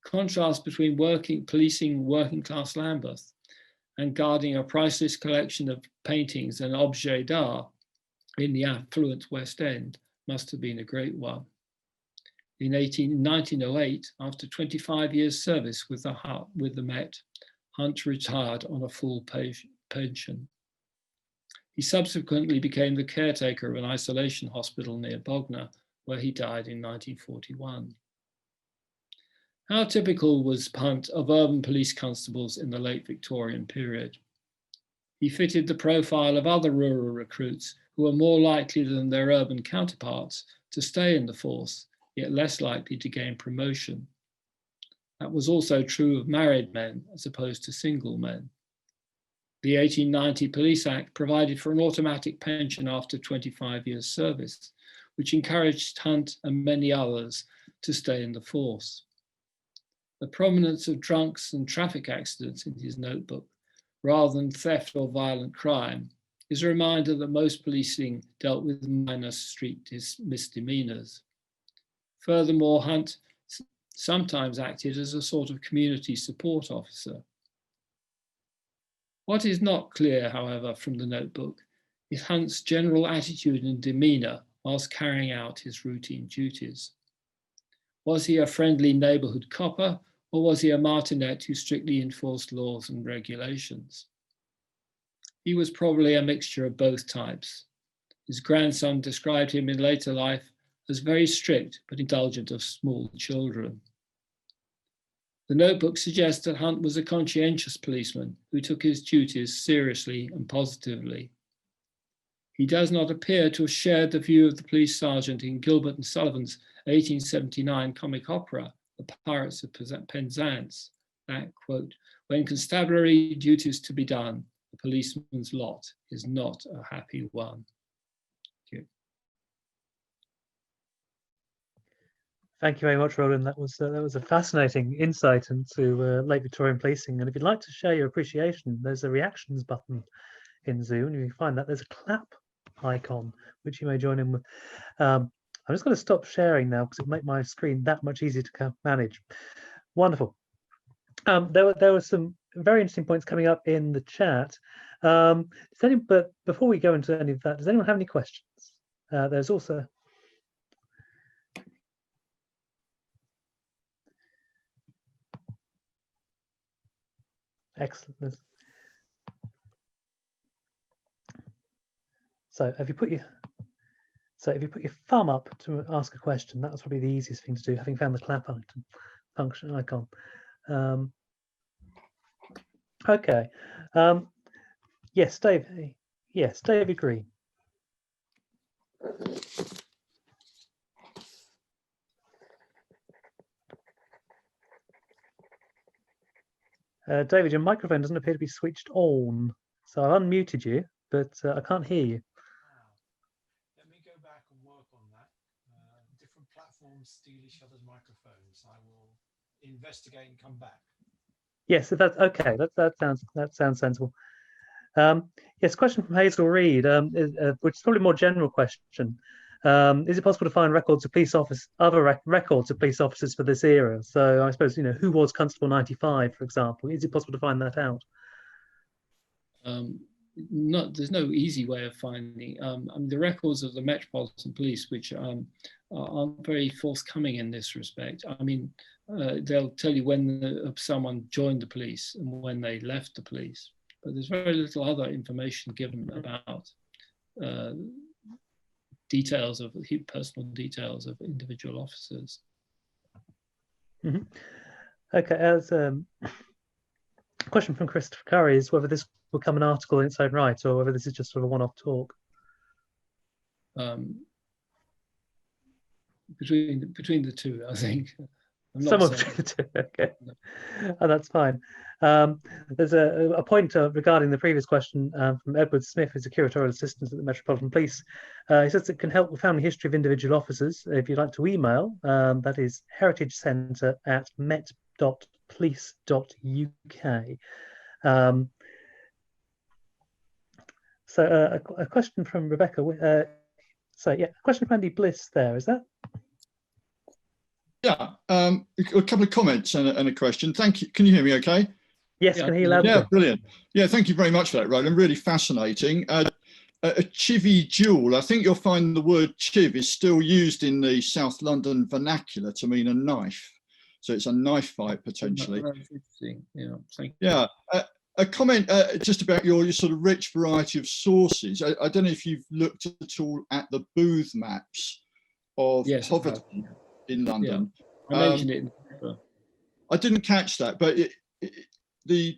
Contrast between policing working-class Lambeth and guarding a priceless collection of paintings and objets d'art in the affluent West End must have been a great one. In 1908, after 25 years' service with the Met, Hunt retired on a full pension. He subsequently became the caretaker of an isolation hospital near Bognor, where he died in 1941. How typical was Hunt of urban police constables in the late Victorian period? He fitted the profile of other rural recruits who were more likely than their urban counterparts to stay in the force, yet less likely to gain promotion. That was also true of married men as opposed to single men. The 1890 Police Act provided for an automatic pension after 25 years' service, which encouraged Hunt and many others to stay in the force. The prominence of drunks and traffic accidents in his notebook, rather than theft or violent crime, is a reminder that most policing dealt with minor street misdemeanors. Furthermore, Hunt sometimes acted as a sort of community support officer. What is not clear, however, from the notebook is Hunt's general attitude and demeanour whilst carrying out his routine duties. Was he a friendly neighbourhood copper, or was he a martinet who strictly enforced laws and regulations? He was probably a mixture of both types. His grandson described him in later life as very strict but indulgent of small children. The notebook suggests that Hunt was a conscientious policeman who took his duties seriously and positively. He does not appear to have shared the view of the police sergeant in Gilbert and Sullivan's 1879 comic opera, The Pirates of Penzance, that, quote, when constabulary duties to be done, the policeman's lot is not a happy one. Thank you. Thank you very much, Roland. That was a fascinating insight into late Victorian policing. And if you'd like to share your appreciation, there's a reactions button in Zoom. And you find that there's a clap icon, which you may join in with. I'm just going to stop sharing now because it'll make my screen that much easier to manage. Wonderful. There were some very interesting points coming up in the chat. But before we go into any of that, does anyone have any questions? There's also... Excellent. So have you put your... So if you put your thumb up to ask a question, that's probably the easiest thing to do, having found the clap item function icon. Okay. Yes, David. Yes, David Green. David, your microphone doesn't appear to be switched on. So I've unmuted you, but I can't hear you. Let me go back and work on that. Different platforms steal each other's microphones. I will investigate and come back. Yes, that's okay. That sounds sensible. Yes, question from Hazel Reed, which is probably a more general question. Is it possible to find records of other records of police officers for this era? So I suppose, who was Constable 95, for example? Is it possible to find that out? There's no easy way of finding. I mean, the records of the Metropolitan Police, which aren't very forthcoming in this respect. I mean, they'll tell you when someone joined the police and when they left the police, but there's very little other information given about personal details of individual officers. Mm-hmm. Okay, as a question from Christopher Curry is whether this will become an article in its own right or whether this is just sort of a one-off talk. Between the two, I think. Somewhere between the two, okay. No. Oh, that's fine. There's a point regarding the previous question from Edward Smith, who's a curatorial assistant at the Metropolitan Police. He says it can help with family history of individual officers. If you'd like to email, that is heritagecentre@met.police.uk. So a question from Rebecca. A question from Andy Bliss there, is that? Yeah, a couple of comments and a question. Thank you. Can you hear me okay? Yes, can hear you loud. Yeah, brilliant. Yeah, thank you very much for that, Roland. Really fascinating. A chivvy duel. I think you'll find the word chiv is still used in the South London vernacular to mean a knife. So it's a knife fight potentially. That's interesting. Yeah, thank you. Yeah. A comment just about your sort of rich variety of sources. I don't know if you've looked at all at the booth maps of poverty in London. Yeah. I mentioned it. I didn't catch that, but the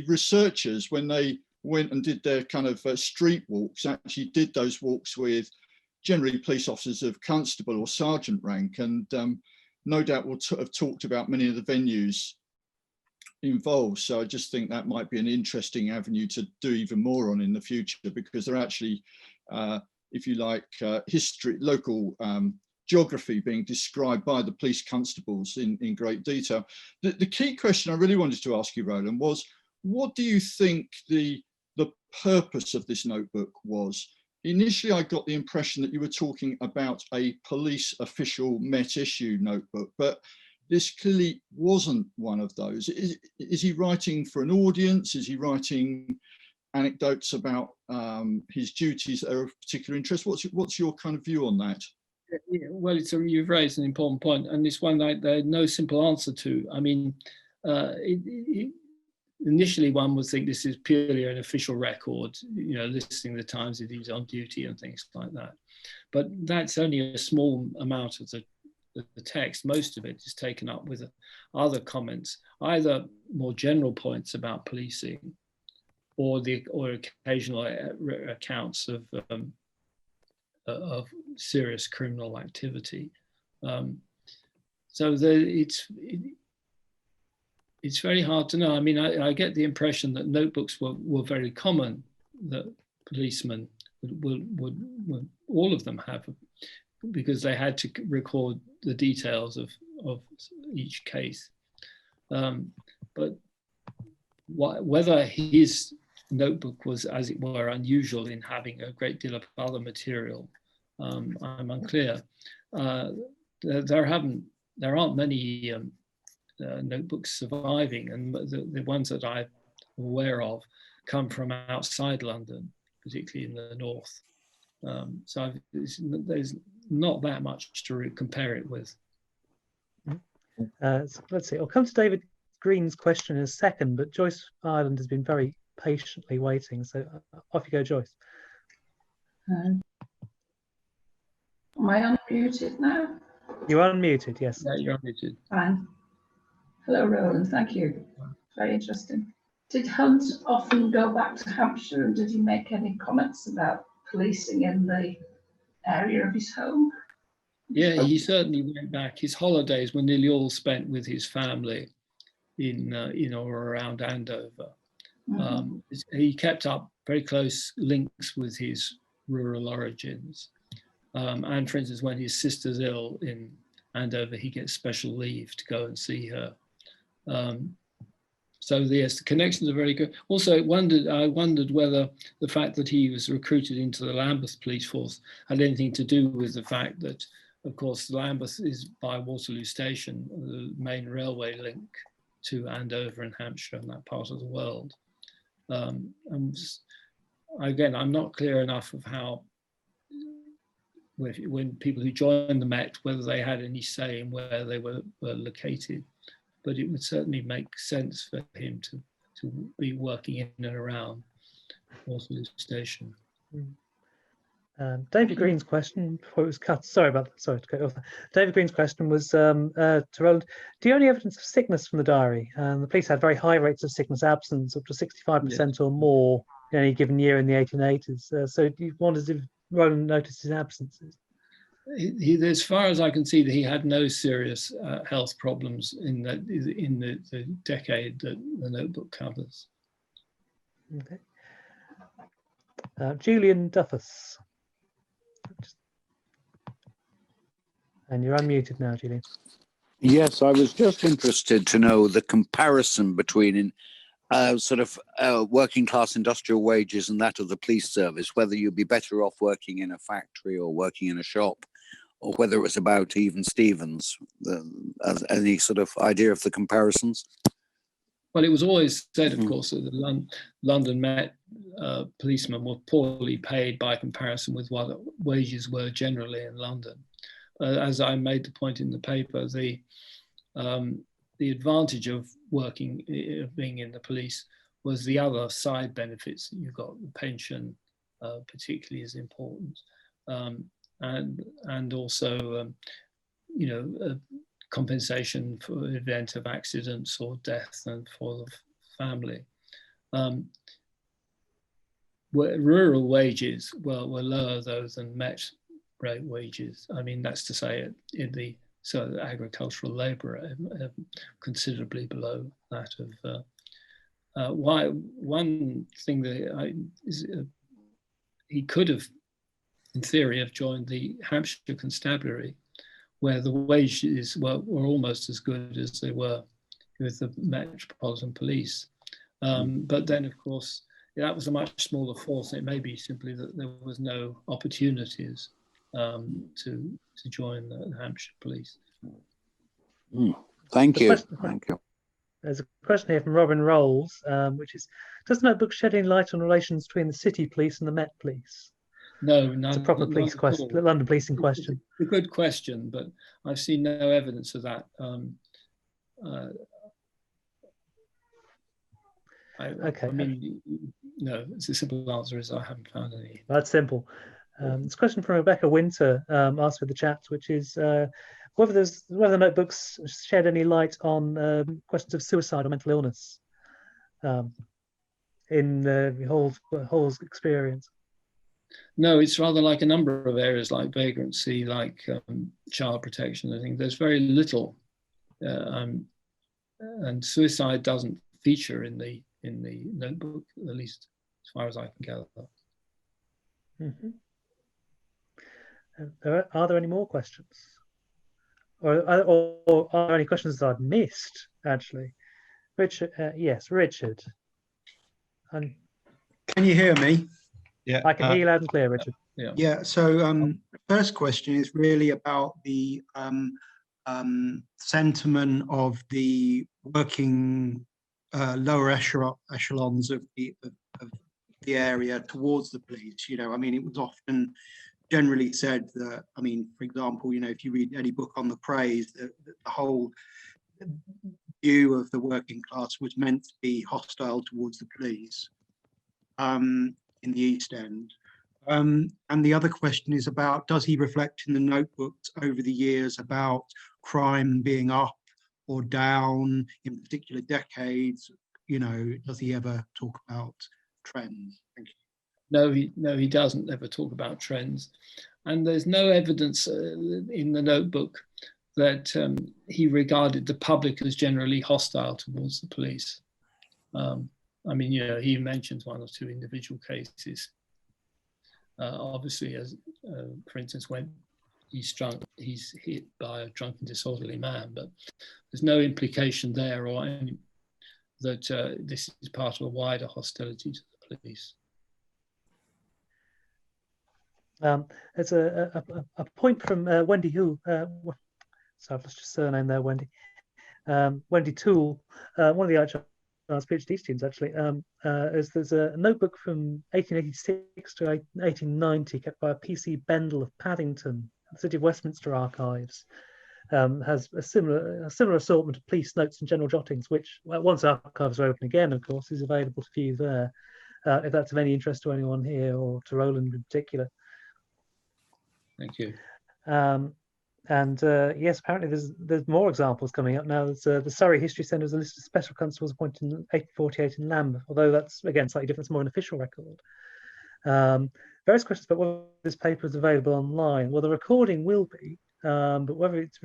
researchers, when they went and did their kind of street walks, actually did those walks with generally police officers of constable or sergeant rank, and no doubt will have talked about many of the venues involved. So I just think that might be an interesting avenue to do even more on in the future, because they're actually, if you like, history, local geography being described by the police constables in great detail. The key question I really wanted to ask you, Roland, was what do you think the purpose of this notebook was? Initially, I got the impression that you were talking about a police official Met issue notebook, but this clearly wasn't one of those. Is he writing for an audience? Is he writing anecdotes about his duties that are of particular interest? What's your kind of view on that? Yeah, well, you've raised an important point, and it's one that there's no simple answer to. I mean, initially one would think this is purely an official record, listing the times that he's on duty and things like that. But that's only a small amount of the text. Most of it is taken up with other comments, either more general points about policing, or occasional accounts of serious criminal activity. So it's very hard to know. I mean, I get the impression that notebooks were very common, that policemen would all of them have, because they had to record the details of each case. But whether his notebook was, as it were, unusual in having a great deal of other material, I'm unclear. There aren't many notebooks surviving, and the ones that I'm aware of come from outside London, particularly in the north. So there's not that much to compare it with. So let's see. I'll come to David Green's question in a second, but Joyce Ireland has been very patiently waiting. So off you go, Joyce. Am I unmuted now? You're unmuted, yes. Yeah, you're unmuted. Fine. Hello, Roland. Thank you. Very interesting. Did Hunt often go back to Hampshire, and did he make any comments about policing in the area of his home? Yeah, he certainly went back. His holidays were nearly all spent with his family in or around Andover. He kept up very close links with his rural origins. And for instance, when his sister's ill in Andover, he gets special leave to go and see her. So yes, the connections are very good. Also, I wondered whether the fact that he was recruited into the Lambeth police force had anything to do with the fact that, of course, Lambeth is by Waterloo Station, the main railway link to Andover and Hampshire and that part of the world. And again, I'm not clear enough of how, when people who joined the Met, whether they had any say in where they were located. But it would certainly make sense for him to be working in and around Waterloo Station. David Green's question before it was cut. Sorry to cut off. David Green's question was to Roland. Do you have any evidence of sickness from the diary? The police had very high rates of sickness absence, up to 65% or more in any given year in the 1880s. So do you wonder if Roland noticed his absences? As far as I can see, that he had no serious health problems in the decade that the notebook covers. Okay. Julian Duffus. And you're unmuted now, Julian. Yes, I was just interested to know the comparison between working class industrial wages and that of the police service, whether you'd be better off working in a factory or working in a shop, or whether it was about even Stevens. Any sort of idea of the comparisons? Well, it was always said, of course, that the London Met policemen were poorly paid by comparison with what wages were generally in London. As I made the point in the paper, the advantage of being in the police was the other side benefits that you got. The pension, particularly, is important, and also, compensation for the event of accidents or death and for the family. Rural wages were lower though than Met rate wages. I mean, that's to say the agricultural labourer considerably below that of one thing that he could have, in theory, have joined the Hampshire Constabulary, where the wages were almost as good as they were with the Metropolitan Police. But then, of course, that was a much smaller force. It may be simply that there was no opportunities to join the Hampshire Police. Thank you. Thank you. There's a question here from Robin Rolls, which is, does the notebook shed any light on relations between the City Police and the Met Police? No, it's a proper police question, the London policing question. It's a good question, but I've seen no evidence of that. Okay. I mean, no, it's a simple answer is I haven't found any. That's simple. This question from Rebecca Winter asked for the chat, which is whether the notebooks shed any light on questions of suicide or mental illness in Hall's experience. No, it's rather like a number of areas like vagrancy, like child protection. I think there's very little, and suicide doesn't feature in the notebook, at least as far as I can gather. Are there any more questions, or are there any questions that I've missed? Actually, Richard. Yes, Richard. Can you hear me? Yeah, I can hear you loud and clear, Richard. Yeah. So first question is really about the sentiment of the working lower echelons of the area towards the police. I mean, it was often generally said that, I mean, for example, if you read any book on the Craze, the whole view of the working class was meant to be hostile towards the police in the East End. And the other question is about, does he reflect in the notebooks over the years about crime being up or down in particular decades? You know, does he ever talk about trends? Thank you. No, he doesn't ever talk about trends. And there's no evidence in the notebook that he regarded the public as generally hostile towards the police. I mean, you know, he mentions one or two individual cases. Obviously, as for instance, when he's drunk, he's hit by a drunken disorderly man, but there's no implication there or any, that this is part of a wider hostility to the police. There's a point from Wendy Hu. Sorry, I've lost your surname there, Wendy. Wendy Toole, one of the IHR's PhD students, actually. There's a notebook from 1886 to 1890 kept by a P.C. Bendel of Paddington, the City of Westminster Archives. Has a similar assortment of police notes and general jottings, which, once archives are open again, of course, is available to view there. If that's of any interest to anyone here or to Roland in particular. Thank you. Yes, apparently there's more examples coming up now. There's the Surrey History Centre has a list of special constables appointed in 1848 in Lambeth, although that's again slightly different. It's more an official record. Various questions about whether this paper is available online. Well, the recording will be, but whether it's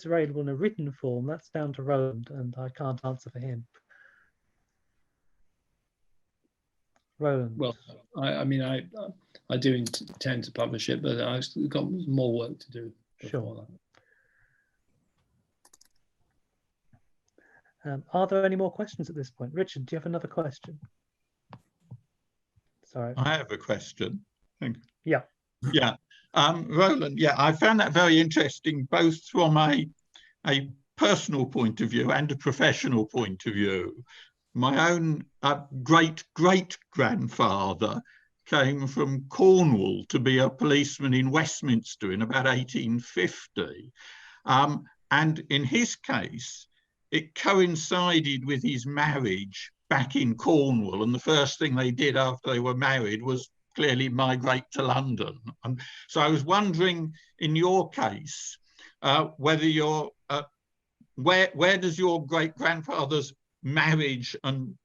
available in a written form, that's down to Roland, and I can't answer for him. Roland. Well, I mean, I do intend to publish it, but I've got more work to do. Sure. Are there any more questions at this point? Richard, do you have another question? Sorry. I have a question. Thank you. Yeah. Yeah. Roland, yeah, I found that very interesting, both from a personal point of view and a professional point of view. My own great-great-grandfather came from Cornwall to be a policeman in Westminster in about 1850. And in his case, it coincided with his marriage back in Cornwall. And the first thing they did after they were married was clearly migrate to London. And so I was wondering, in your case, whether you're, where does your great-grandfather's marriage and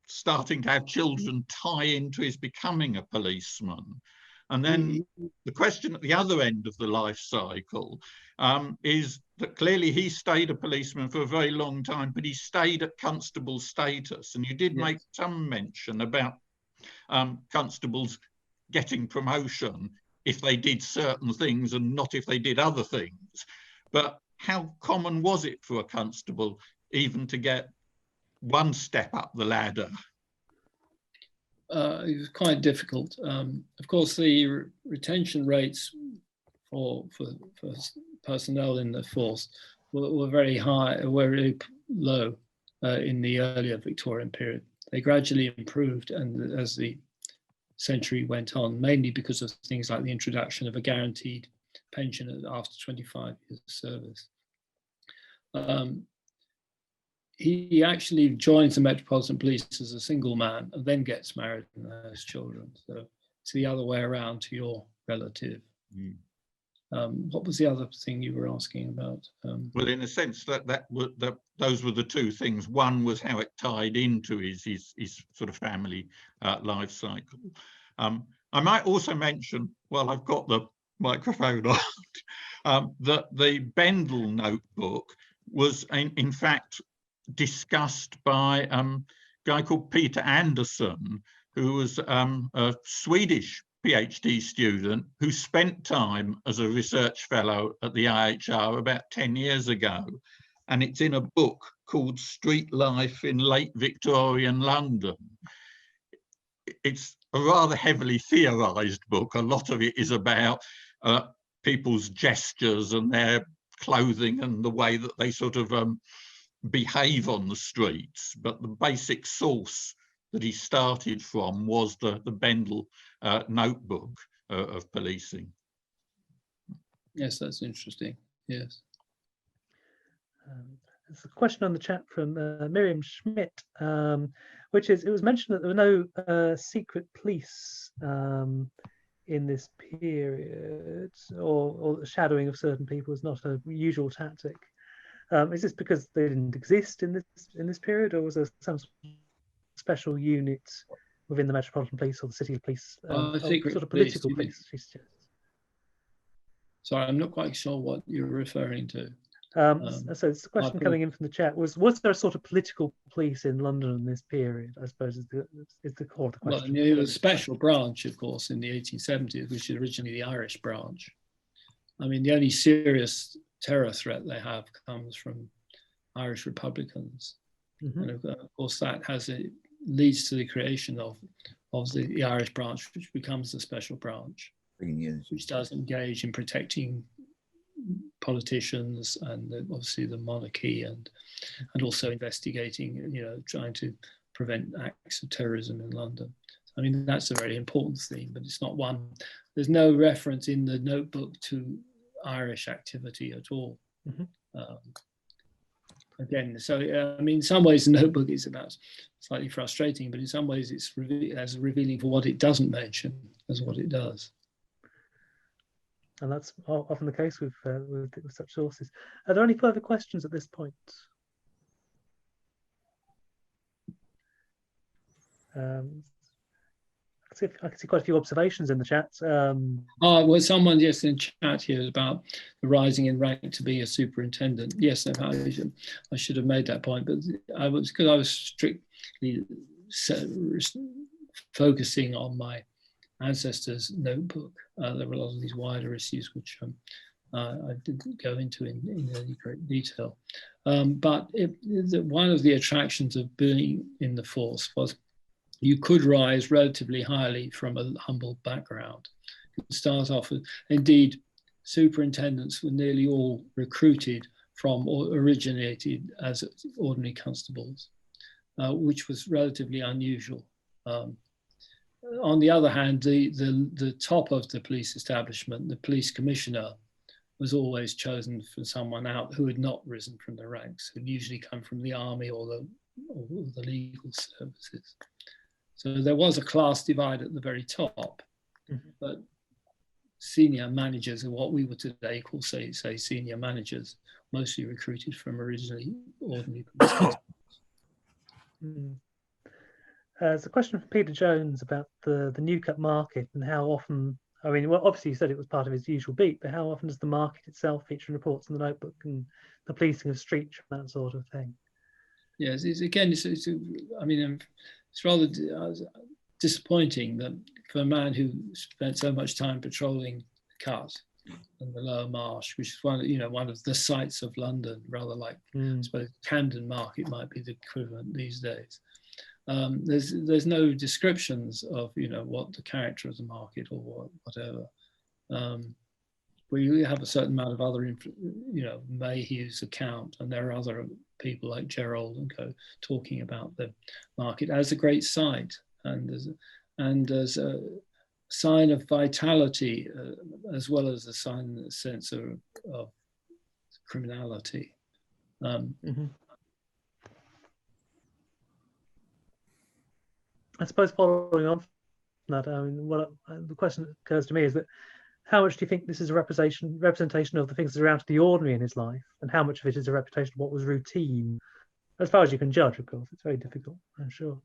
starting to have children tie into his becoming a policeman? And then the question at the other end of the life cycle is that clearly he stayed a policeman for a very long time, but he stayed at constable status. And you did make some mention about constables getting promotion if they did certain things and not if they did other things. But how common was it for a constable even to get one step up the ladder? It was quite difficult. Of course, the retention rates for personnel in the force were very high, very low in the earlier Victorian period. They gradually improved, and as the century went on, mainly because of things like the introduction of a guaranteed pension after 25 years of service. He actually joins the Metropolitan Police as a single man and then gets married and has children. So it's the other way around to your relative. Mm. What was the other thing you were asking about? Well, in a sense, those were the two things. One was how it tied into his sort of family life cycle. I might also mention, while I've got the microphone on, that the Bendel notebook was in fact discussed by a guy called Peter Anderson, who was a Swedish PhD student who spent time as a research fellow at the IHR about 10 years ago. And it's in a book called Street Life in Late-Victorian London. It's a rather heavily theorized book. A lot of it is about people's gestures and their clothing and the way that they sort of behave on the streets, but the basic source that he started from was the Bendel notebook of policing. Yes, that's interesting. Yes. There's a question on the chat from Miriam Schmidt, which is, it was mentioned that there were no secret police in in this period, or the shadowing of certain people is not a usual tactic. Is this because they didn't exist in this period, or was there some special unit within the Metropolitan Police or the City Police, secret sort of police, political police? She suggests. Sorry, I'm not quite sure what you're referring to. So it's the question coming in from the chat was there a sort of political police in London in this period, I suppose is the core of the question. Well, there was a special branch, of course, in the 1870s, which is originally the Irish branch. I mean, the only serious terror threat they have comes from Irish Republicans. Mm-hmm. And of course that leads to the creation of the Irish branch, which becomes the special branch, which does engage in protecting politicians and obviously the monarchy, and also investigating, trying to prevent acts of terrorism in London. I mean, that's a very important theme, but it's not one. There's no reference in the notebook to Irish activity at all. Mm-hmm. Again, so I mean, in some ways the notebook is about slightly frustrating, but in some ways it's as revealing for what it doesn't mention as what it does. And that's often the case with such sources. Are there any further questions at this point? I can see quite a few observations in the chat. Well, someone just in chat here about the rising in rank to be a superintendent. Yes, I should have made that point, but because I was strictly focusing on my ancestors' notebook. There were a lot of these wider issues which I didn't go into in any great detail. But one of the attractions of being in the force was you could rise relatively highly from a humble background. You could start off with, indeed, superintendents were nearly all recruited from or originated as ordinary constables, which was relatively unusual. On the other hand, the top of the police establishment, the police commissioner, was always chosen for someone out who had not risen from the ranks, who'd usually come from the army or the legal services. So there was a class divide at the very top, mm-hmm. But senior managers are what we would today call, say senior managers, mostly recruited from originally ordinary police. There's a question from Peter Jones about the Newcut market and how often, I mean, well, obviously you said it was part of his usual beat, but how often does the market itself feature in reports in the notebook and the policing of streets and that sort of thing? Yes, I mean, it's rather disappointing that for a man who spent so much time patrolling the Cut and the Lower Marsh, which is one of the sights of London, rather like I suppose Camden Market might be the equivalent these days. There's no descriptions of what the character of the market or whatever. We have a certain amount of other Mayhew's account, and there are other people like Gerald and co talking about the market as a great site and as a sign of vitality, as well as a sign in the sense of criminality. Mm-hmm. I suppose following on from that, I mean, the question that occurs to me is that how much do you think this is a representation of the things that are out of the ordinary in his life, and how much of it is a representation of what was routine? As far as you can judge, of course, it's very difficult, I'm sure.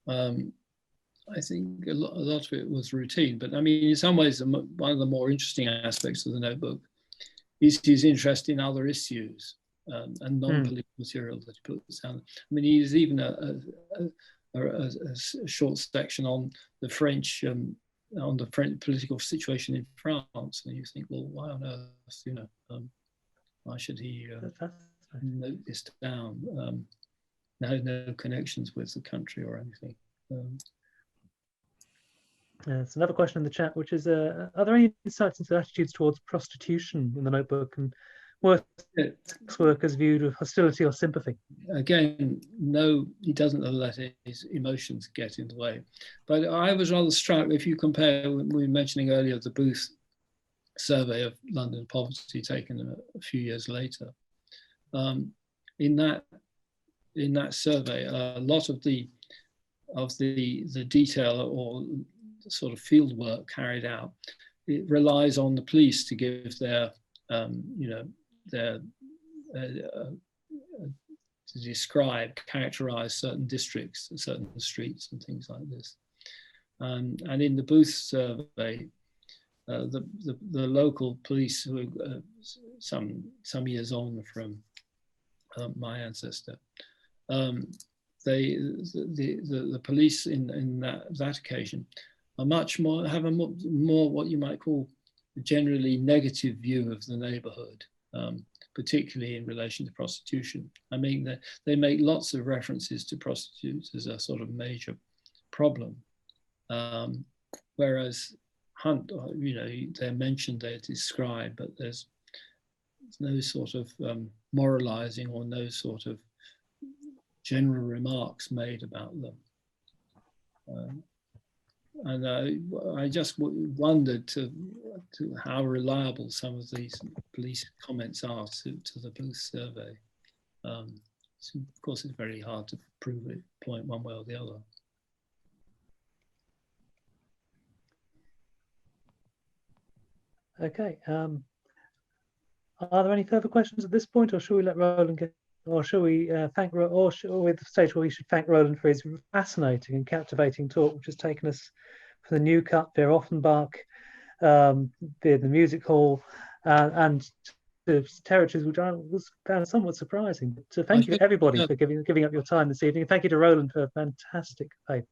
I think a lot of it was routine, but I mean, in some ways, one of the more interesting aspects of the notebook is his interest in other issues and non-political material that he puts down. I mean, he's even a short section on the French, on the French political situation in France, and you think, well, why on earth, why should he note this down? No connections with the country or anything. It's another question in the chat, which is, are there any insights into attitudes towards prostitution in the notebook, and were sex workers viewed with hostility or sympathy? Again, no, he doesn't let his emotions get in the way. But I was rather struck, if you compare, we were mentioning earlier, the Booth survey of London poverty taken a few years later. In that survey, a lot of the detail or sort of field work carried out, it relies on the police to give their, to characterize certain districts, certain streets and things like this. And in the Booth survey, the local police, who some years on from my ancestor, the police in that occasion are much more, have a more what you might call a generally negative view of the neighborhood, particularly in relation to prostitution. I mean, they make lots of references to prostitutes as a sort of major problem, whereas Hunt, they're mentioned, they're described, but there's no sort of moralizing or no sort of general remarks made about them. And I just wondered to how reliable some of these police comments are to the Booth survey. So of course, it's very hard to prove it, point one way or the other. Okay. Are there any further questions at this point, or shall we let Roland get, or shall we thank, or shall we at the stage where we should thank Roland for his fascinating and captivating talk, which has taken us from the New Cut, via Offenbach, the music hall, and to territories which I was found somewhat surprising. So thank you to everybody for giving up your time this evening. And thank you to Roland for a fantastic paper.